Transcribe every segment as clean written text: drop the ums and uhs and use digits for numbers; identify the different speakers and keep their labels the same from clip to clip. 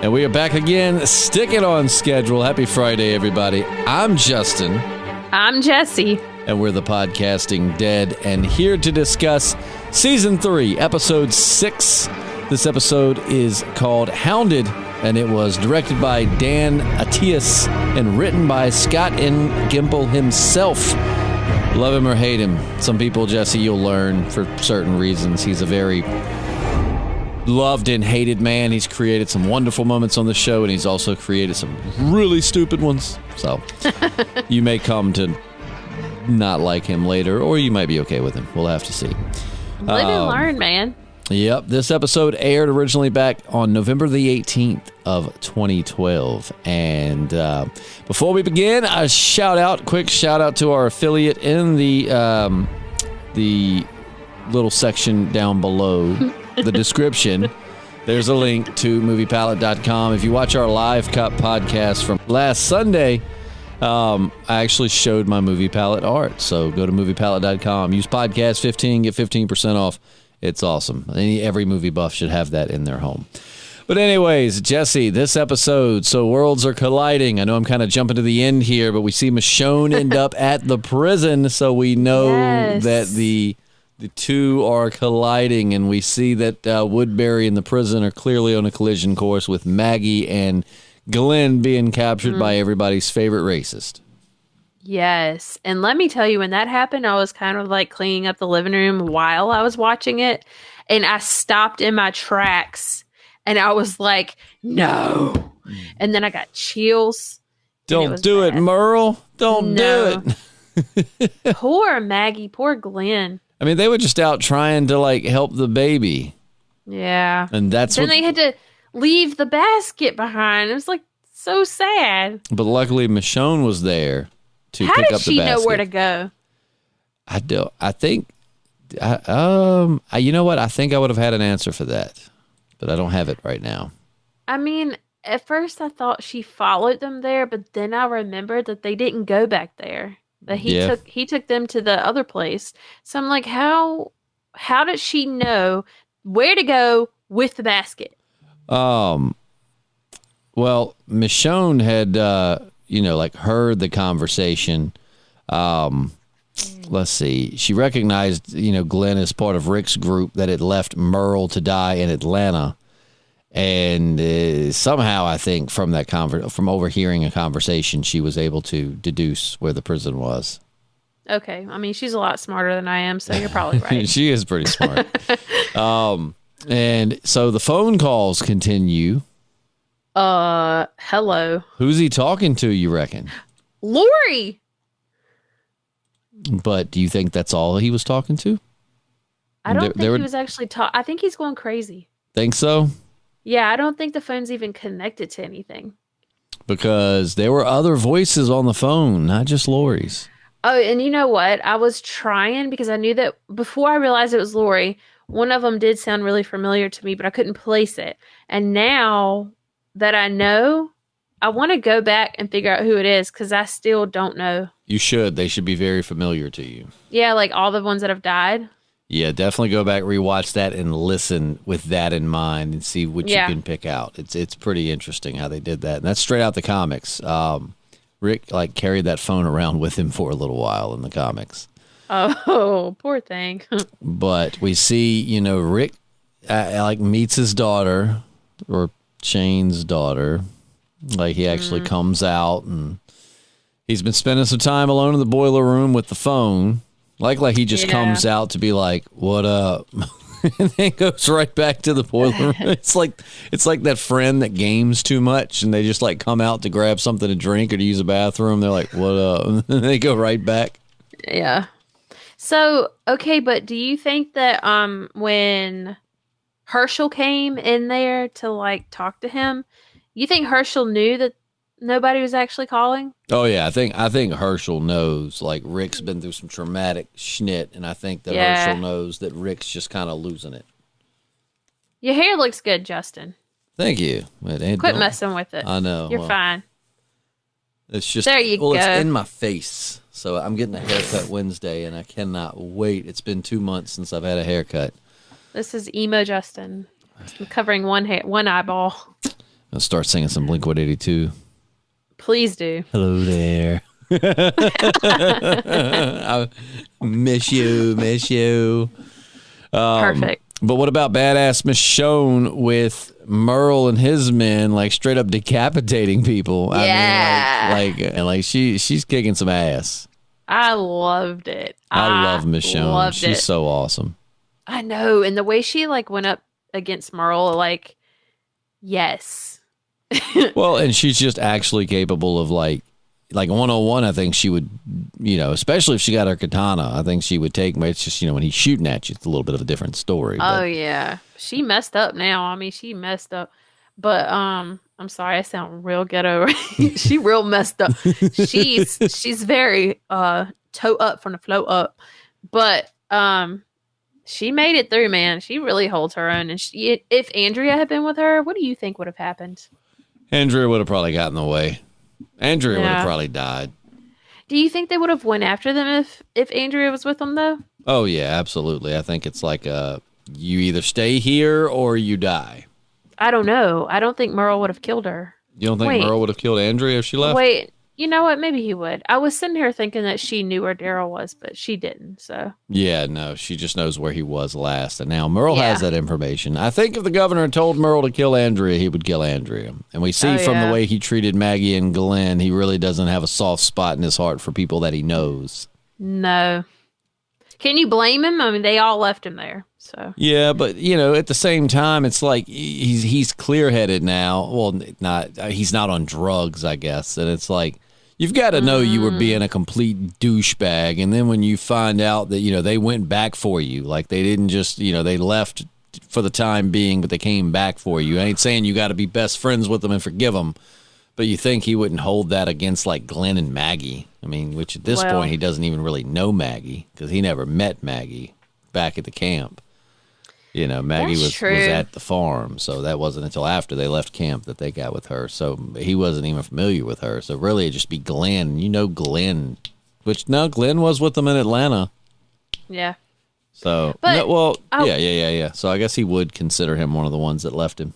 Speaker 1: And we are back again, sticking on schedule. Happy Friday, everybody. I'm Justin.
Speaker 2: I'm Jessi.
Speaker 1: And we're the Podcasting Dead, and here to discuss Season 3, Episode 6. This episode is called Hounded, and it was directed by Dan Attias and written by Scott N. Gimple himself. Love him or hate him. Some people, Jessi, you'll learn for certain reasons. He's a very loved and hated man. He's created some wonderful moments on the show, and he's also created some really stupid ones. So you may come to not like him later, or you might be okay with him. We'll have to see.
Speaker 2: Live and learn, man.
Speaker 1: Yep. This episode aired originally back on November the 18th of 2012. And before we begin, a quick shout out to our affiliate in the little section down below the description. There's a link to moviepalette.com. If you watch our live cut podcast from last Sunday, I actually showed my Movie Palette art. So go to moviepalette.com. Use podcast 15, get 15% off. It's awesome. Every movie buff should have that in their home. But anyways, Jessi, this episode, so worlds are colliding. I know I'm kind of jumping to the end here, but we see Michonne end up at the prison, so we know that the two are colliding, and we see that Woodbury and the prison are clearly on a collision course with Maggie and Glenn being captured by everybody's favorite racist.
Speaker 2: Yes. And let me tell you, when that happened, I was kind of like cleaning up the living room while I was watching it, and I stopped in my tracks, and I was like, no. And then I got chills.
Speaker 1: Don't do it, Merle. Don't do it.
Speaker 2: Poor Maggie. Poor Glenn.
Speaker 1: I mean, they were just out trying to, like, help the baby.
Speaker 2: Yeah.
Speaker 1: And that's
Speaker 2: then they had to leave the basket behind. It was, like, so sad.
Speaker 1: But luckily, Michonne was there to pick up the basket.
Speaker 2: How did she know where to go?
Speaker 1: I think, you know what? I think I would have had an answer for that. But I don't have it right now. I
Speaker 2: mean, at first I thought she followed them there, but then I remembered that they didn't go back there. That he took them to the other place. So I'm like, how did she know where to go with the basket?
Speaker 1: Well, Michonne had heard the conversation. Let's see. She recognized, Glenn as part of Rick's group that had left Merle to die in Atlanta. And somehow, I think, from overhearing a conversation, she was able to deduce where the prison was.
Speaker 2: Okay. I mean, she's a lot smarter than I am, so you're probably right.
Speaker 1: She is pretty smart. And so the phone calls continue.
Speaker 2: Hello.
Speaker 1: Who's he talking to, you reckon?
Speaker 2: Lori.
Speaker 1: But do you think that's all he was talking to?
Speaker 2: I don't think he was actually I think he's going crazy.
Speaker 1: Think so?
Speaker 2: Yeah, I don't think the phone's even connected to anything.
Speaker 1: Because there were other voices on the phone, not just Lori's.
Speaker 2: Oh, and you know what? I was trying because I knew that before I realized it was Lori, one of them did sound really familiar to me, but I couldn't place it. And now that I know, I want to go back and figure out who it is because I still don't know. You
Speaker 1: should. They should be very familiar to you.
Speaker 2: Yeah, like all the ones that have died.
Speaker 1: Yeah, definitely go back, rewatch that, and listen with that in mind and see what you can pick out. It's pretty interesting how they did that. And that's straight out the comics. Rick carried that phone around with him for a little while in the comics.
Speaker 2: Oh, poor thing.
Speaker 1: But we see, Rick meets his daughter, or Shane's daughter. He actually comes out, and he's been spending some time alone in the boiler room with the phone. Like he just comes out to be like, "What up?" And then goes right back to the boiler room. It's like that friend that games too much, and they just come out to grab something to drink or to use a bathroom. They're like, "What up?" And then they go right back.
Speaker 2: Yeah. So okay, but do you think that when Herschel came in there to talk to him, you think Herschel knew that nobody was actually calling?
Speaker 1: Oh yeah, I think Herschel knows. Rick's been through some traumatic shit, and I think that Herschel knows that Rick's just kind of losing it.
Speaker 2: Your hair looks good, Justin.
Speaker 1: Thank you.
Speaker 2: Quit messing with it.
Speaker 1: I know.
Speaker 2: You're fine.
Speaker 1: It's just
Speaker 2: there you go.
Speaker 1: It's in my face. So I'm getting a haircut Wednesday, and I cannot wait. It's been 2 months since I've had a haircut.
Speaker 2: This is emo Justin. I'm covering one eyeball.
Speaker 1: I'll start singing some Blink-182.
Speaker 2: Please do.
Speaker 1: Hello there. I miss you.
Speaker 2: Perfect.
Speaker 1: But what about badass Michonne with Merle and his men, like straight up decapitating people?
Speaker 2: Yeah.
Speaker 1: I mean, she's kicking some ass.
Speaker 2: I loved it.
Speaker 1: I love Michonne. She's so awesome.
Speaker 2: I know, and the way she like went up against Merle, like, yes.
Speaker 1: Well, and she's just actually capable of like 101. I think she would, especially if she got her katana. I think she would take. It's just when he's shooting at you, it's a little bit of a different story.
Speaker 2: Oh yeah, she messed up now. I mean, she messed up. But I'm sorry, I sound real ghetto. She real messed up. She's very toe up from the flow up. But she made it through, man. She really holds her own. And if Andrea had been with her, what do you think would have happened?
Speaker 1: Andrea would have probably gotten in the way. Andrea would have probably died.
Speaker 2: Do you think they would have went after them if Andrea was with them, though?
Speaker 1: Oh, yeah, absolutely. I think it's like you either stay here or you die.
Speaker 2: I don't know. I don't think Merle would have killed her.
Speaker 1: You don't think Merle would have killed Andrea if she left?
Speaker 2: Wait, you know what? Maybe he would. I was sitting here thinking that she knew where Daryl was, but she didn't, so. Yeah,
Speaker 1: no, she just knows where he was last. And now Merle has that information. I think if the governor had told Merle to kill Andrea, he would kill Andrea. And we see from the way he treated Maggie and Glenn, he really doesn't have a soft spot in his heart for people that he knows.
Speaker 2: No. Can you blame him? I mean, they all left him there, so.
Speaker 1: Yeah, but, at the same time, it's like he's clear-headed now. Well, he's not on drugs, I guess. And it's like, you've got to know you were being a complete douchebag. And then when you find out that, they went back for you, like they didn't just, they left for the time being, but they came back for you. I ain't saying you got to be best friends with them and forgive them, but you think he wouldn't hold that against like Glenn and Maggie. I mean, which at this point, he doesn't even really know Maggie because he never met Maggie back at the camp. Maggie was at the farm, so that wasn't until after they left camp that they got with her. So he wasn't even familiar with her. So really, it'd just be Glenn. Glenn, Glenn was with them in Atlanta.
Speaker 2: Yeah.
Speaker 1: So, yeah. So I guess he would consider him one of the ones that left him.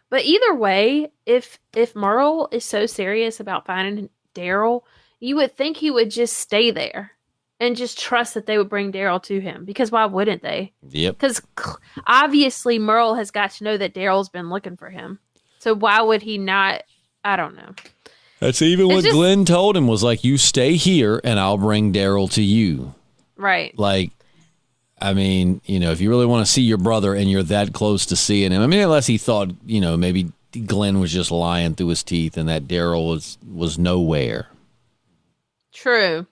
Speaker 2: But either way, if Merle is so serious about finding Daryl, you would think he would just stay there. And just trust that they would bring Daryl to him. Because why wouldn't they?
Speaker 1: Yep.
Speaker 2: Because obviously Merle has got to know that Daryl's been looking for him. So why would he not? I don't know.
Speaker 1: That's even what Glenn told him was like, you stay here and I'll bring Daryl to you.
Speaker 2: Right.
Speaker 1: Like, I mean, if you really want to see your brother and you're that close to seeing him. I mean, unless he thought, maybe Glenn was just lying through his teeth and that Daryl was nowhere.
Speaker 2: True.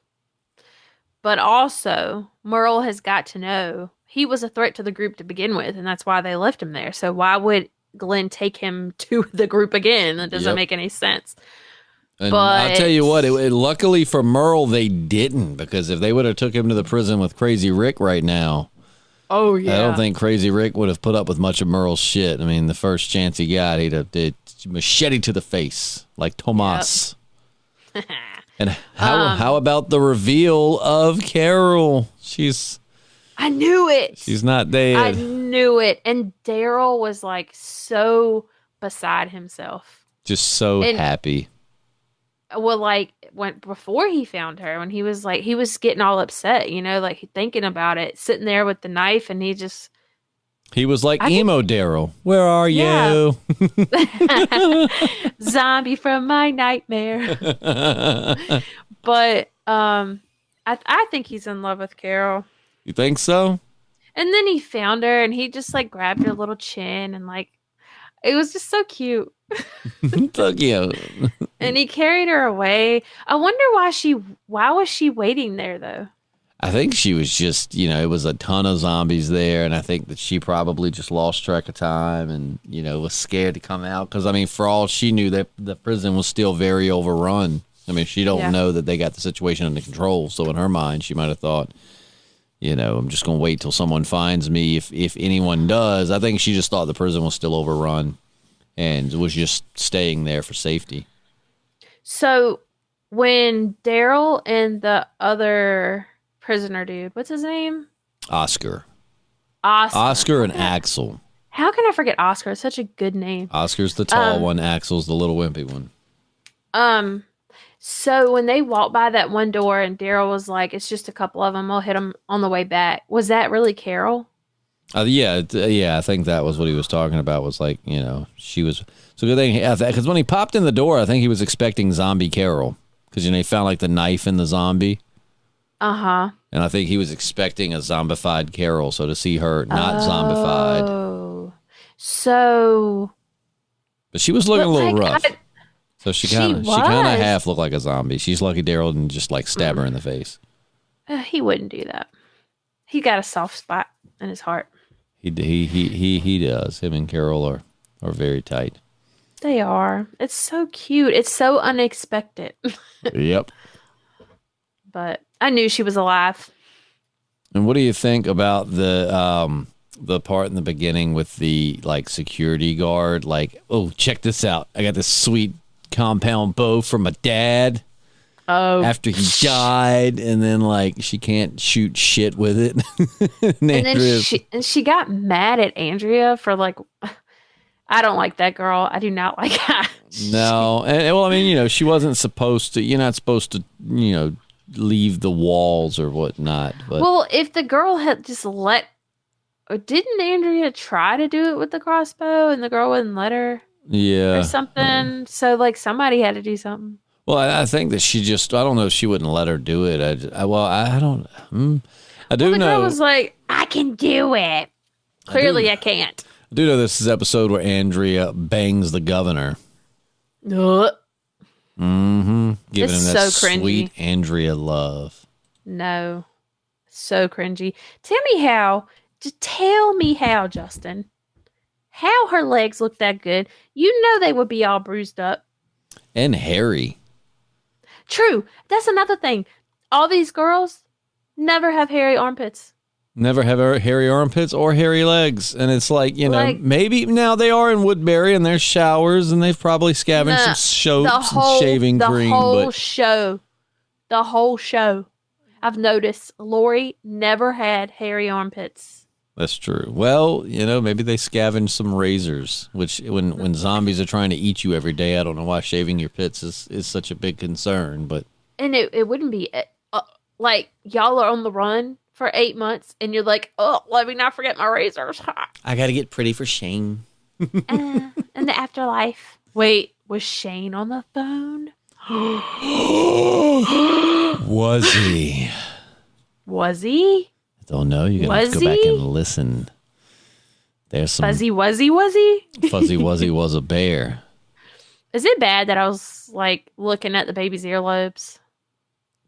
Speaker 2: But also, Merle has got to know he was a threat to the group to begin with, and that's why they left him there. So why would Glenn take him to the group again? That doesn't make any sense.
Speaker 1: And I'll tell you what, luckily for Merle, they didn't, because if they would have took him to the prison with Crazy Rick right now,
Speaker 2: oh yeah,
Speaker 1: I don't think Crazy Rick would have put up with much of Merle's shit. I mean, the first chance he got, he'd have did machete to the face, like Tomas.
Speaker 2: Yep.
Speaker 1: And how about the reveal of Carol?
Speaker 2: I knew it.
Speaker 1: She's not dead.
Speaker 2: I knew it. And Daryl was like so beside himself.
Speaker 1: Just so happy.
Speaker 2: Well, like before he found her, when he was getting all upset, like thinking about it, sitting there with the knife, and
Speaker 1: he was like emo Daryl. Where are you?
Speaker 2: Zombie from my nightmare. But I think he's in love with Carol.
Speaker 1: You think so?
Speaker 2: And then he found her and he just like grabbed her little chin and like it was just so cute.
Speaker 1: So cute.
Speaker 2: And he carried her away. I wonder why was she waiting there though?
Speaker 1: I think she was just, it was a ton of zombies there, and I think that she probably just lost track of time and, was scared to come out. Because, I mean, for all she knew, that the prison was still very overrun. I mean, she don't know that they got the situation under control. So in her mind, she might have thought, I'm just going to wait till someone finds me. If anyone does, I think she just thought the prison was still overrun and was just staying there for safety.
Speaker 2: So when Daryl and the other prisoner dude, what's his name?
Speaker 1: Oscar and Axel.
Speaker 2: How can I forget Oscar? It's such a good name.
Speaker 1: Oscar's the tall one. Axel's the little wimpy one.
Speaker 2: So when they walked by that one door and Daryl was like, it's just a couple of them, we'll hit them on the way back. Was that really Carol?
Speaker 1: Yeah, I think that was what he was talking about. Was like, she was. So good thing, because when he popped in the door, I think he was expecting zombie Carol, because he found like the knife in the zombie.
Speaker 2: And
Speaker 1: I think he was expecting a zombified Carol, so to see her not zombified.
Speaker 2: Oh, so.
Speaker 1: But she was looking a little rough. So she kind of half looked like a zombie. She's lucky Daryl didn't just like stab her in the face.
Speaker 2: He wouldn't do that. He got a soft spot in his heart.
Speaker 1: He does. Him and Carol are very tight.
Speaker 2: They are. It's so cute. It's so unexpected.
Speaker 1: Yep.
Speaker 2: But I knew she was alive.
Speaker 1: And what do you think about the part in the beginning with the like security guard? Like, oh, check this out. I got this sweet compound bow from my dad.
Speaker 2: Oh,
Speaker 1: after he died, and then like she can't shoot shit with it. and
Speaker 2: then she got mad at Andrea for like, I don't like that girl. I do not like her.
Speaker 1: No, and well, I mean, she wasn't supposed to. You're not supposed to, leave the walls or whatnot. But
Speaker 2: well, if the girl had just didn't Andrea try to do it with the crossbow, and the girl wouldn't let her?
Speaker 1: Yeah,
Speaker 2: or something. So like somebody had to do something.
Speaker 1: Well, I think that I don't know if she wouldn't let her do it. I do know.
Speaker 2: The girl was like, I can do it. Clearly I can't.
Speaker 1: I do know this is an episode where Andrea bangs the governor.
Speaker 2: Ugh.
Speaker 1: Mm-hmm. Giving
Speaker 2: It's
Speaker 1: him that
Speaker 2: so cringy.
Speaker 1: Sweet Andrea love.
Speaker 2: No. So cringy. Just tell me how, Justin. How her legs look that good. You know they would be all bruised up.
Speaker 1: And hairy.
Speaker 2: True. That's another thing. All these girls never have hairy armpits.
Speaker 1: Never have hairy armpits or hairy legs. And it's like, maybe now they are in Woodbury and there's showers and they've probably scavenged some soaps and shaving cream.
Speaker 2: The whole show. I've noticed Lori never had hairy armpits.
Speaker 1: That's true. Well, maybe they scavenge some razors, which when zombies are trying to eat you every day, I don't know why shaving your pits is such a big concern. But
Speaker 2: and it wouldn't be like y'all are on the run for 8 months, and you're like, oh, let me not forget my razors.
Speaker 1: I got to get pretty for Shane.
Speaker 2: In the afterlife. Wait, was Shane on the phone?
Speaker 1: Was he?
Speaker 2: Was he?
Speaker 1: Don't know. You're going to have to go back and listen. There's some...
Speaker 2: Fuzzy Wuzzy?
Speaker 1: Fuzzy Wuzzy was a bear.
Speaker 2: Is it bad that I was, like, looking at the baby's earlobes?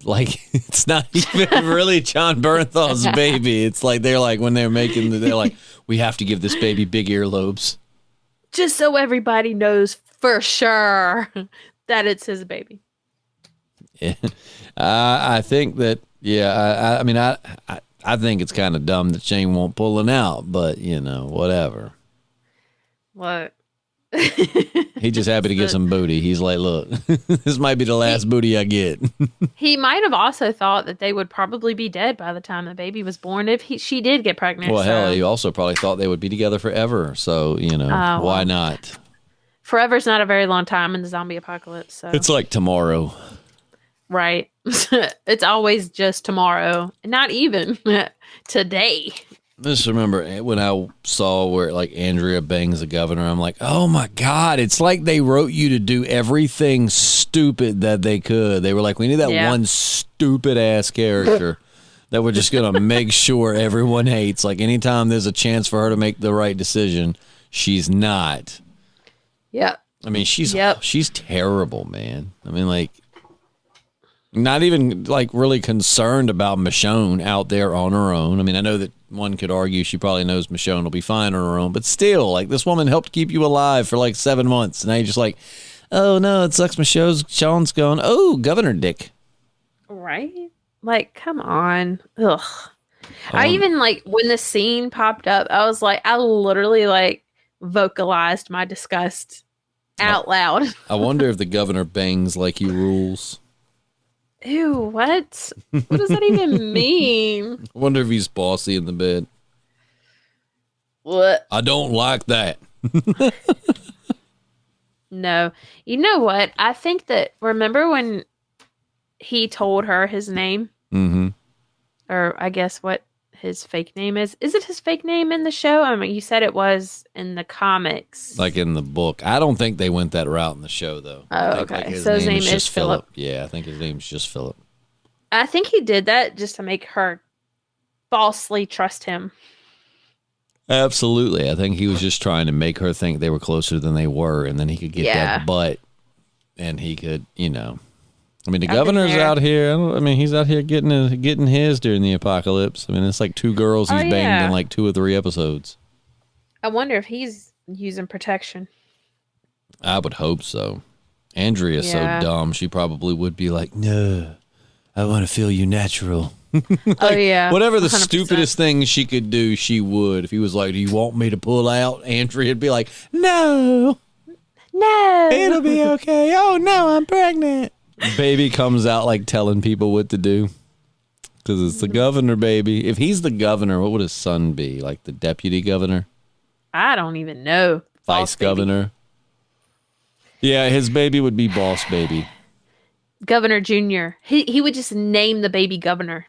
Speaker 1: Like, it's not even really John Bernthal's baby. It's like, they're like, when they're like, we have to give this baby big earlobes.
Speaker 2: Just so everybody knows for sure that it's his baby.
Speaker 1: Yeah. I think that, I think it's kind of dumb that Shane won't pull it out, but, whatever.
Speaker 2: What?
Speaker 1: He's just happy to get some booty. He's like, look, this might be the last booty I get.
Speaker 2: He might have also thought that they would probably be dead by the time the baby was born if she did get pregnant.
Speaker 1: Well, hell, he also probably thought they would be together forever. So, why not?
Speaker 2: Forever's not a very long time in the zombie apocalypse. So.
Speaker 1: It's like tomorrow.
Speaker 2: Right. It's always just tomorrow. Not even today.
Speaker 1: Just remember when I saw where like Andrea bangs the governor, I'm like, oh my God, it's like they wrote you to do everything stupid that they could. They were like, we need that one stupid ass character that we're just going to make sure everyone hates. Like anytime there's a chance for her to make the right decision, she's not.
Speaker 2: Yep.
Speaker 1: I mean, she's terrible, man. I mean, like, not even like really concerned about Michonne out there on her own. I mean, I know that one could argue she probably knows Michonne will be fine on her own, but still, like, this woman helped keep you alive for like 7 months, and now you're just like, oh no, it sucks. Michonne's gone. Oh, Governor Dick.
Speaker 2: Right? Like, come on. Ugh. I even like when the scene popped up, I was like, I literally like vocalized my disgust out loud.
Speaker 1: I wonder if the governor bangs like he rules.
Speaker 2: Ew, what? What does that even mean?
Speaker 1: I wonder if he's bossy in the bed.
Speaker 2: What?
Speaker 1: I don't like that.
Speaker 2: No. You know what? I think that, remember when he told her his name?
Speaker 1: Mm-hmm.
Speaker 2: Or I guess what his fake name is. Is it his fake name in the show? I mean, you said it was in the comics.
Speaker 1: Like in the book. I don't think they went that route in the show, though.
Speaker 2: Oh,
Speaker 1: think,
Speaker 2: okay.
Speaker 1: like,
Speaker 2: So his name is
Speaker 1: just
Speaker 2: Philip.
Speaker 1: Yeah, I think his name's just Philip.
Speaker 2: I think he did that just to make her falsely trust him.
Speaker 1: Absolutely. I think he was just trying to make her think they were closer than they were, and then he could get that butt, and he could, you know. I mean, the governor's out here. He's out here getting his during the apocalypse. I mean, it's like 2 girls he's banged in like 2 or 3 episodes.
Speaker 2: I wonder if he's using protection.
Speaker 1: I would hope so. Andrea's so dumb. She probably would be like, no, I want to feel you natural.
Speaker 2: Oh, yeah.
Speaker 1: Whatever the
Speaker 2: 100%.
Speaker 1: stupidest thing she could do, she would. If he was like, do you want me to pull out? Andrea'd be like, no.
Speaker 2: No.
Speaker 1: It'll be okay. Oh, no, I'm pregnant. Baby comes out like telling people what to do. Because it's the governor, baby. If he's the governor, what would his son be? Like the deputy governor?
Speaker 2: I don't even know.
Speaker 1: Vice governor? Yeah, his baby would be Boss Baby.
Speaker 2: Governor Jr. He would just name the baby governor.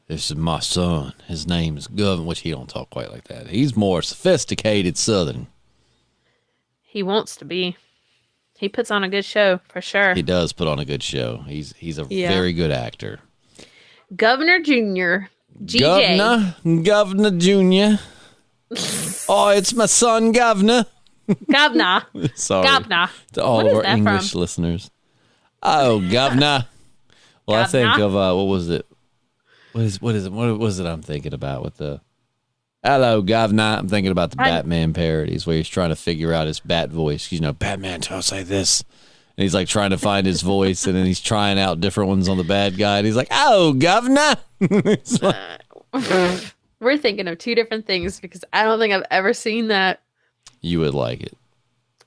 Speaker 1: This is my son. His name is Governor, which he don't talk quite like that. He's more sophisticated Southern.
Speaker 2: He wants to be. He puts on a good show, for sure.
Speaker 1: He does put on a good show. He's a very good actor.
Speaker 2: Governor Jr. GJ.
Speaker 1: Governor Jr. Oh, it's my son, Governor.
Speaker 2: Governor.
Speaker 1: Sorry.
Speaker 2: Governor.
Speaker 1: To all of our English listeners. Oh, Governor. Well, I think of, what was it? What was it I'm thinking about with the... Hello, Governor. I'm thinking about the Batman parodies where he's trying to figure out his bat voice. You know, Batman, don't say this. And he's like trying to find his voice, and then he's trying out different ones on the bad guy. And he's like, oh, Governor.
Speaker 2: We're thinking of 2 different things because I don't think I've ever seen that.
Speaker 1: You would like it.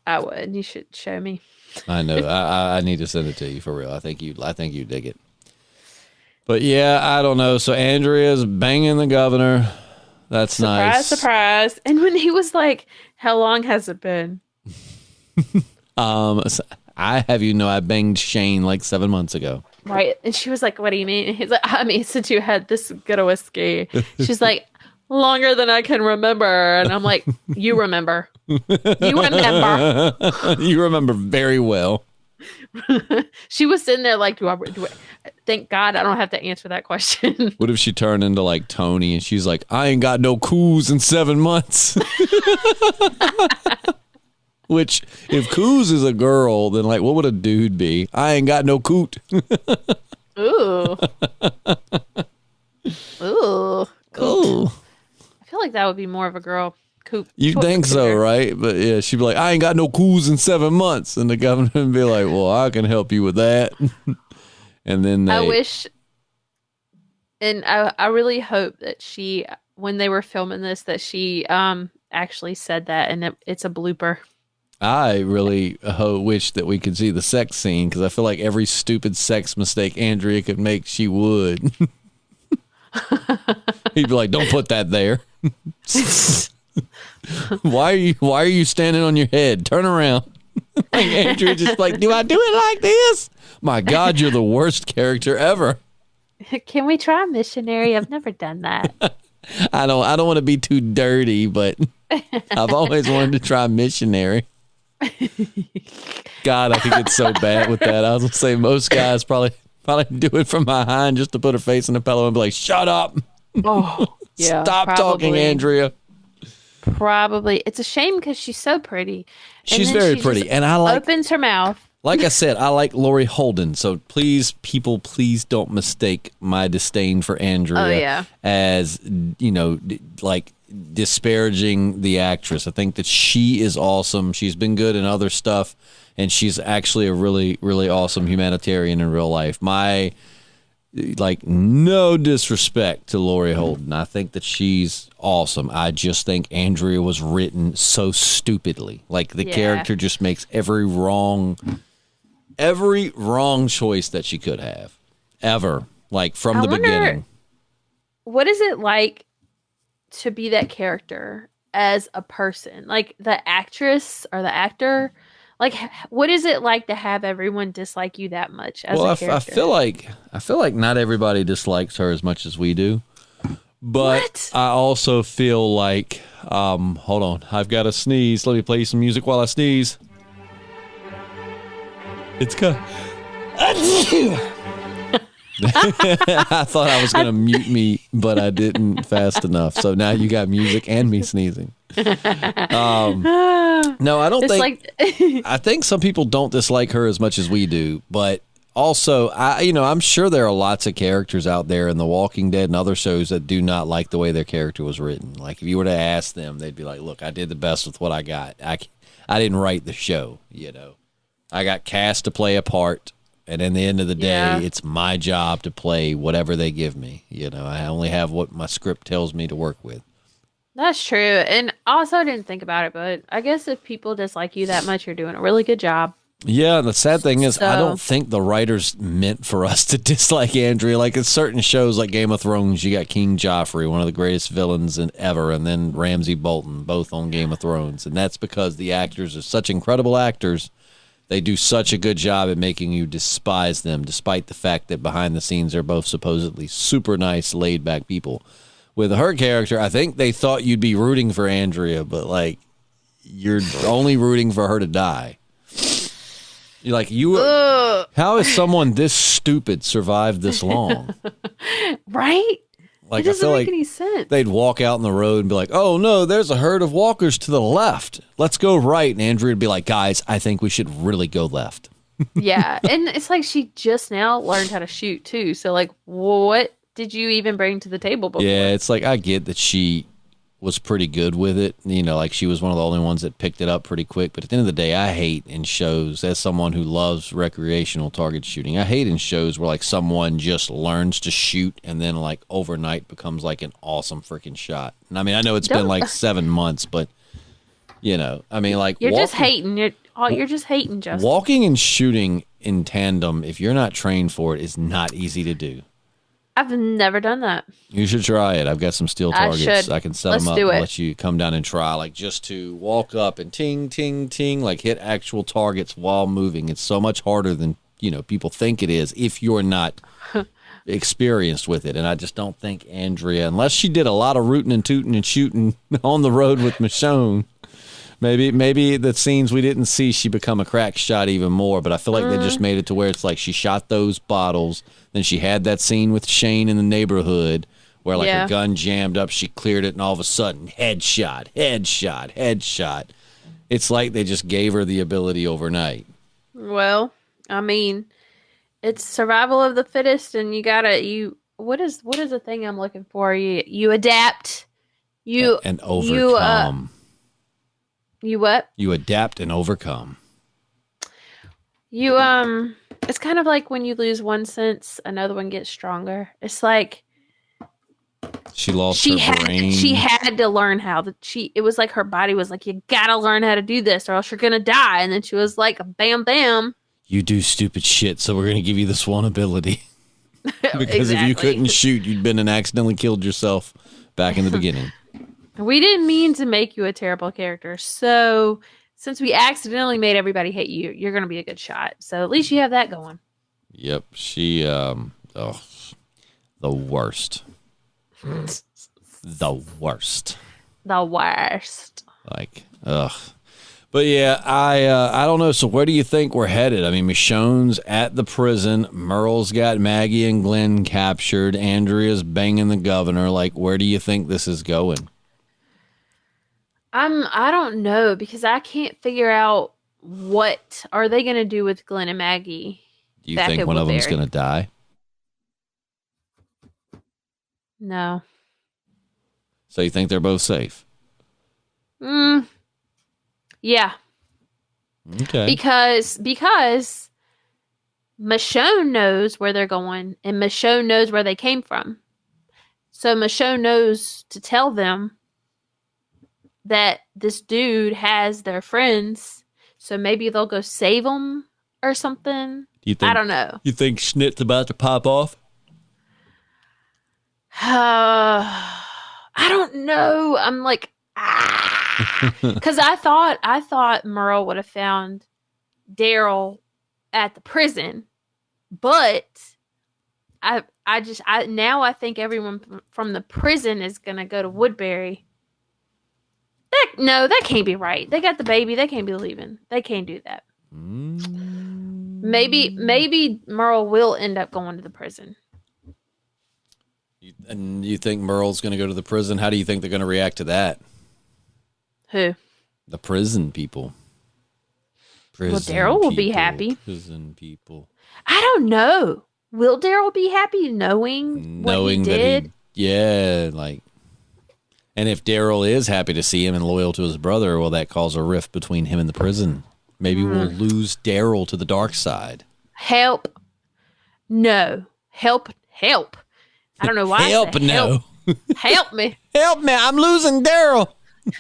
Speaker 2: I would. You should show me.
Speaker 1: I know. I need to send it to you for real. I think you dig it. But yeah, I don't know. So Andrea's banging the governor. That's nice.
Speaker 2: Surprise. And when he was like, how long has it been?
Speaker 1: I have you know I banged Shane like 7 months ago.
Speaker 2: Right. And she was like, what do you mean? And he's like, I mean, since you had this good of whiskey. She's like, longer than I can remember. And I'm like, you remember. You remember.
Speaker 1: You remember very well.
Speaker 2: She was sitting there like, do I thank God I don't have to answer that question.
Speaker 1: What if she turned into like Tony and she's like, I ain't got no coos in 7 months. Which, if coos is a girl, then like, what would a dude be? I ain't got no coot.
Speaker 2: Ooh. Ooh. Coot. I feel like that would be more of a girl. Coop.
Speaker 1: You think so, right? But yeah, she'd be like, I ain't got no coos in 7 months. And the governor would be like, well, I can help you with that. And then
Speaker 2: I wish, and I really hope that she, when they were filming this, that she actually said that, and it's a blooper.
Speaker 1: I really wish that we could see the sex scene, because I feel like every stupid sex mistake Andrea could make, she would. He'd be like, don't put that there. Why are you standing on your head? Turn around. Like Andrea just like, do I do it like this? My God, you're the worst character ever.
Speaker 2: Can we try missionary? I've never done that.
Speaker 1: I don't want to be too dirty, but I've always wanted to try missionary. God, I could get so bad with that. I was gonna say most guys probably do it from behind just to put her face in the pillow and be like, shut up.
Speaker 2: Oh, yeah.
Speaker 1: Stop talking, Andrea.
Speaker 2: Probably. It's a shame because she's so pretty.
Speaker 1: She's very pretty. And I like...
Speaker 2: opens her mouth.
Speaker 1: Like I said, I like Laurie Holden. So please don't mistake my disdain for Andrea as, you know, like disparaging the actress. I think that she is awesome. She's been good in other stuff. And she's actually a really, really awesome humanitarian in real life. No disrespect to Laurie Holden. I think that she's awesome. I just think Andrea was written so stupidly. Like the character just makes every wrong choice that she could have ever, like from the beginning.
Speaker 2: What is it like to be that character? as a person, like the actress or the actor. Like, what is it like to have everyone dislike you that much as a character?
Speaker 1: I feel like not everybody dislikes her as much as we do. But
Speaker 2: what?
Speaker 1: I also feel like, hold on, I've got to sneeze. Let me play some music while I sneeze. It's I thought I was going to mute me, but I didn't fast enough. So now you got music and me sneezing. No, I don't think. I think some people don't dislike her as much as we do, but also, I'm sure there are lots of characters out there in The Walking Dead and other shows that do not like the way their character was written. Like, if you were to ask them, they'd be like, "Look, I did the best with what I got. I didn't write the show. I got cast to play a part." And in the end of the day, It's my job to play whatever they give me. I only have what my script tells me to work with.
Speaker 2: That's true. And also, I didn't think about it, but I guess if people dislike you that much, you're doing a really good job.
Speaker 1: Yeah, and the sad thing is, I don't think the writers meant for us to dislike Andrea. Like, in certain shows like Game of Thrones, you got King Joffrey, one of the greatest villains ever, and then Ramsay Bolton, both on Game of Thrones. And that's because the actors are such incredible actors. They do such a good job at making you despise them, despite the fact that behind the scenes they're both supposedly super nice, laid-back people. With her character, I think they thought you'd be rooting for Andrea, but, like, you're only rooting for her to die. You're like, how has someone this stupid survived this long?
Speaker 2: Right?
Speaker 1: Like,
Speaker 2: it doesn't make any sense.
Speaker 1: They'd walk out in the road and be like, "Oh no, there's a herd of walkers to the left. Let's go right." And Andrea would be like, "Guys, I think we should really go left."
Speaker 2: Yeah, and it's like she just now learned how to shoot too. So, like, what did you even bring to the table before?
Speaker 1: Yeah, it's like, I get that she was pretty good with it. Like, she was one of the only ones that picked it up pretty quick. But at the end of the day, I hate in shows, as someone who loves recreational target shooting, I hate in shows where, like, someone just learns to shoot and then, like, overnight becomes, like, an awesome freaking shot. And I mean, I know it's been like 7 months, but, I mean, like,
Speaker 2: you're just hating. You're just hating, Justin.
Speaker 1: Walking and shooting in tandem, if you're not trained for it, is not easy to do.
Speaker 2: I've never done that.
Speaker 1: You should try it. I've got some steel targets. I can set them up and let you come down and try. Like, just to walk up and ting, ting, ting, like hit actual targets while moving. It's so much harder than, people think it is if you're not experienced with it. And I just don't think Andrea, unless she did a lot of rooting and tooting and shooting on the road with Michonne, maybe the scenes we didn't see, she become a crack shot even more. But I feel like they just made it to where it's like she shot those bottles. Then she had that scene with Shane in the neighborhood where, like, her gun jammed up. She cleared it, and all of a sudden, headshot, headshot, headshot. It's like they just gave her the ability overnight.
Speaker 2: Well, I mean, it's survival of the fittest, and what is the thing I'm looking for? You adapt.
Speaker 1: And overcome.
Speaker 2: You what?
Speaker 1: You adapt and overcome.
Speaker 2: It's kind of like when you lose one sense, another one gets stronger. It's like
Speaker 1: she lost her brain.
Speaker 2: She had to learn how it was like her body was like, "You gotta learn how to do this or else you're gonna die." And then she was like, bam, bam.
Speaker 1: You do stupid shit, so we're gonna give you this one ability. Because if you couldn't shoot, you'd been and accidentally killed yourself back in the beginning.
Speaker 2: We didn't mean to make you a terrible character, so since we accidentally made everybody hate you, you're going to be a good shot. So at least you have that going.
Speaker 1: Yep. She, the worst. The worst.
Speaker 2: The worst.
Speaker 1: Like, ugh. But yeah, I don't know. So where do you think we're headed? I mean, Michonne's at the prison. Merle's got Maggie and Glenn captured. Andrea's banging the governor. Like, where do you think this is going?
Speaker 2: I don't know, because I can't figure out what are they going to do with Glenn and Maggie.
Speaker 1: Do you think one of them's going to die?
Speaker 2: No.
Speaker 1: So you think they're both safe?
Speaker 2: Yeah.
Speaker 1: Okay.
Speaker 2: Because Michonne knows where they're going, and Michonne knows where they came from. So Michonne knows to tell them that this dude has their friends, so maybe they'll go save them or something. I don't know.
Speaker 1: You think Schnitt's about to pop off?
Speaker 2: I don't know. I'm like, Because I thought Merle would have found Daryl at the prison, but I think everyone from the prison is gonna go to Woodbury. That can't be right. They got the baby. They can't be leaving. They can't do that. Maybe Merle will end up going to the prison.
Speaker 1: And you think Merle's going to go to the prison? How do you think they're going to react to that?
Speaker 2: Who?
Speaker 1: The prison people.
Speaker 2: Well, Daryl will be happy.
Speaker 1: Prison people.
Speaker 2: I don't know. Will Daryl be happy knowing what he did?
Speaker 1: And if Daryl is happy to see him and loyal to his brother, will that cause a rift between him and the prison? Maybe we'll lose Daryl to the dark side.
Speaker 2: Help. No. Help. I don't know why.
Speaker 1: Help, no.
Speaker 2: Help me.
Speaker 1: Help me. I'm losing Daryl.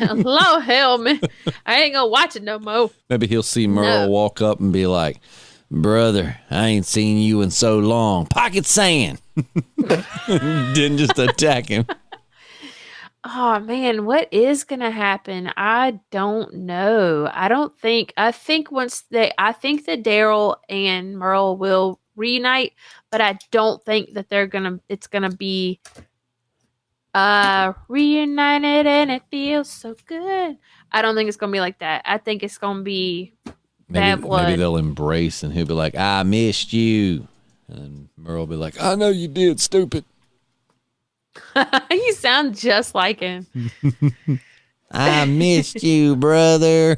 Speaker 2: Lord help me. I ain't going to watch it no more.
Speaker 1: Maybe he'll see Merle walk up and be like, brother, I ain't seen you in so long. Pocket sand. Didn't just attack him.
Speaker 2: Oh man, what is gonna happen? I don't know. I think that Daryl and Merle will reunite, but I don't think that it's gonna be reunited and it feels so good. I don't think it's gonna be like that. I think it's gonna be bad blood.
Speaker 1: Maybe they'll embrace and he'll be like, I missed you. And Merle will be like, I know you did, stupid.
Speaker 2: You sound just like him.
Speaker 1: I missed you, brother.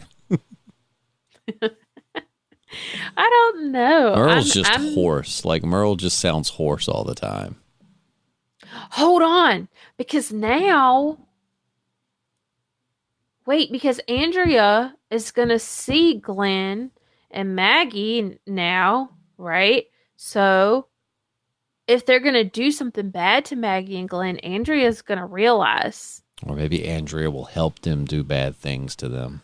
Speaker 2: I don't know.
Speaker 1: Merle's just hoarse. Like, Merle just sounds hoarse all the time.
Speaker 2: Hold on. Because Andrea is going to see Glenn and Maggie now, right? So if they're going to do something bad to Maggie and Glenn, Andrea's going to realize.
Speaker 1: Or maybe Andrea will help them do bad things to them.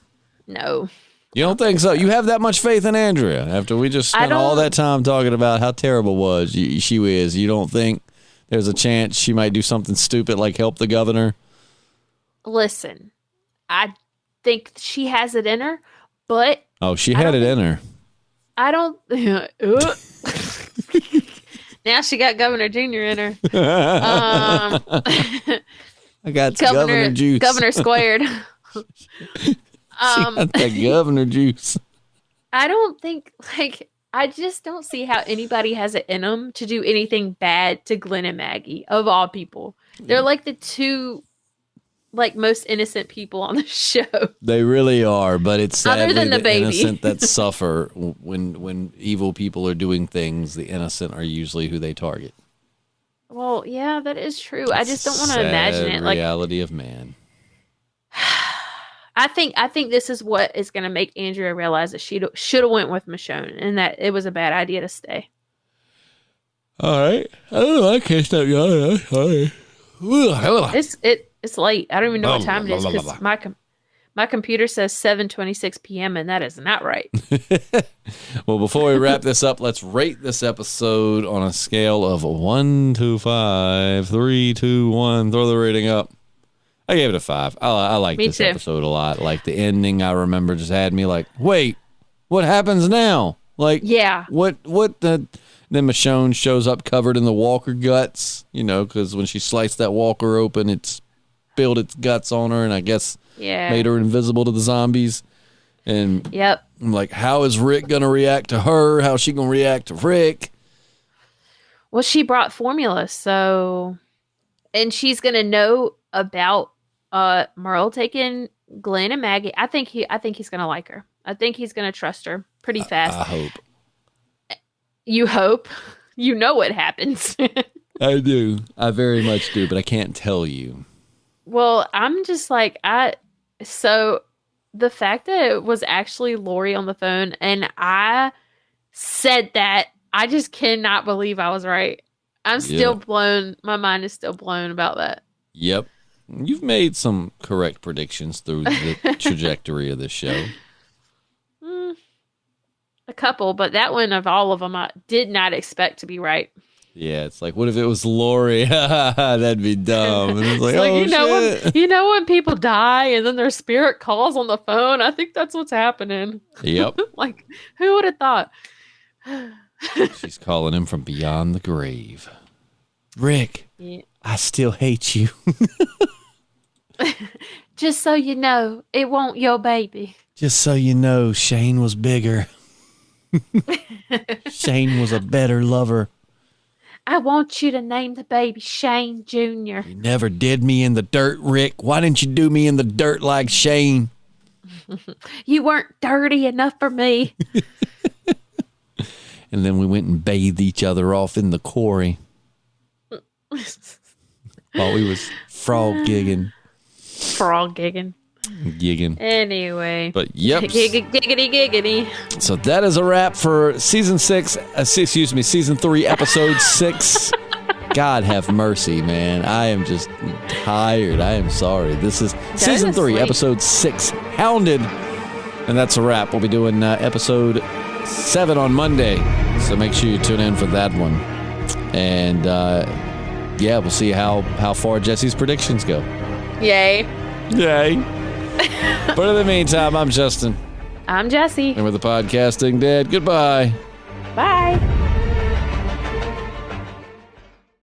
Speaker 2: No.
Speaker 1: You don't think so? You have that much faith in Andrea after we just spent all that time talking about how terrible she is. You don't think there's a chance she might do something stupid like help the governor?
Speaker 2: Listen, I think she has it in her, but...
Speaker 1: Oh, she had it in her.
Speaker 2: I don't... Now she got Governor Jr. in her.
Speaker 1: I got Governor juice.
Speaker 2: Governor squared.
Speaker 1: She got that Governor juice.
Speaker 2: I don't think, I just don't see how anybody has it in them to do anything bad to Glenn and Maggie, of all people. They're like the two, most innocent people on the show.
Speaker 1: They really are, but it's sadly
Speaker 2: other than the baby.
Speaker 1: Innocent that suffer when evil people are doing things. The innocent are usually who they target.
Speaker 2: Well, yeah, that is true. I just don't want to imagine it.
Speaker 1: Reality of man.
Speaker 2: I think this is what is going to make Andrea realize that she should have went with Michonne and that it was a bad idea to stay.
Speaker 1: All right. I don't know. I can't stop yawning. Sorry.
Speaker 2: It's late. I don't even know what time it is because my computer says 7:26 p.m. and that is not right.
Speaker 1: Well, before we wrap this up, let's rate this episode on a scale of 1 to 5. 3, 2, 1. Throw the rating up. I gave it a 5. I like this episode a lot. Like the ending, I remember just had me like, wait, what happens now?
Speaker 2: Yeah.
Speaker 1: What the... Then Michonne shows up covered in the walker guts, because when she sliced that walker open, it spilled its guts on her and I guess made her invisible to the zombies. And
Speaker 2: yep.
Speaker 1: I'm like, how is Rick going to react to her? How is she going to react to Rick?
Speaker 2: Well, she brought formula, and she's going to know about Merle taking Glenn and Maggie. I think he's going to like her. I think he's going to trust her pretty fast.
Speaker 1: I hope.
Speaker 2: You hope. You know what happens.
Speaker 1: I do. I very much do, but I can't tell you.
Speaker 2: Well, I'm just so the fact that it was actually Lori on the phone and I said that, I just cannot believe I was right. I'm still blown. My mind is still blown about that.
Speaker 1: Yep. You've made some correct predictions through the trajectory of this show.
Speaker 2: A couple, but that one of all of them I did not expect to be right.
Speaker 1: Yeah, it's like, what if it was Lori? That'd be dumb. And it's like, oh, shit.
Speaker 2: You know when people die and then their spirit calls on the phone? I think that's what's happening.
Speaker 1: Yep.
Speaker 2: Like, who would have thought?
Speaker 1: She's calling him from beyond the grave. Rick,
Speaker 2: Yeah.
Speaker 1: I still hate you.
Speaker 2: Just so you know, it won't your baby.
Speaker 1: Just so you know, Shane was bigger. Shane was a better lover.
Speaker 2: I want you to name the baby Shane Jr.
Speaker 1: You never did me in the dirt, Rick. Why didn't you do me in the dirt like Shane?
Speaker 2: You weren't dirty enough for me.
Speaker 1: And then we went and bathed each other off in the quarry while we was frog gigging.
Speaker 2: Frog gigging. Anyway.
Speaker 1: But yep.
Speaker 2: Giggity.
Speaker 1: So that is a wrap for season 3, episode 6. God have mercy, man. I am just tired. I am sorry. This is season 3, episode 6, Hounded. And that's a wrap. We'll be doing episode 7 on Monday. So make sure you tune in for that one. And yeah, we'll see how far Jessi's predictions go.
Speaker 2: Yay.
Speaker 1: But in the meantime, I'm Justin.
Speaker 2: I'm Jessi.
Speaker 1: And we're the Podcasting Dead. Goodbye.
Speaker 2: Bye.